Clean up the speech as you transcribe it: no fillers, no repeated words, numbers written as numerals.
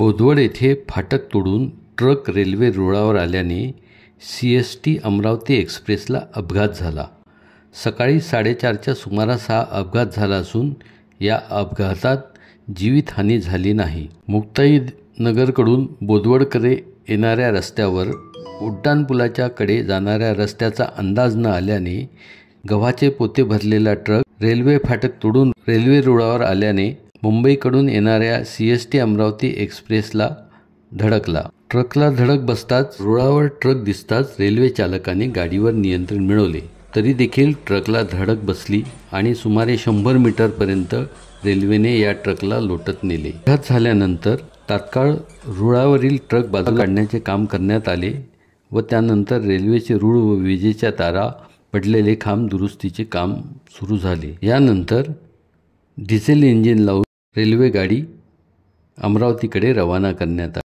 बोदवड येथे फाटक तोडून truck railway रुळावर आल्याने CST अमरावती एक्सप्रेसला अपघात झाला। सकाळी 4:30च्या सुमारास हा अपघात झाला असून या अपघातात जीवितहानी झाली नाही। मुक्ताईनगरकडून बोदवडकडे येणाऱ्या रस्त्यावर उड्डाणपुलाच्या कडे जाणाऱ्या रस्त्याचा अंदाज न आल्याने गव्हाचे पोते भरलेला ट्रक रेल्वे फाटक तोडून रेल्वे रुळावर आल्याने मुंबईकडून येणाऱ्या CST अमरावती एक्सप्रेसला धडकला। ट्रकला धडक बसताच रुळावर ट्रक दिसताच रेल्वे चालकाने गाडीवर नियंत्रण मिळवले, तरी देखील ट्रकला धडक बसली आणि सुमारे 100 मीटरपर्यंत रेल्वेने या ट्रकला लोटत नेले। अपघात झाल्यानंतर तात्काळ रुळावरील ट्रक बाजूला काढण्याचे काम करण्यात आले व त्यानंतर रेल्वेचे रुळ व विजेच्या तारा पडलेले खांब दुरुस्तीचे काम सुरू झाले। यानंतर डिझेल इंजिन लावून रेल्वे गाडी अमरावतीकडे रवाना करण्यात आली।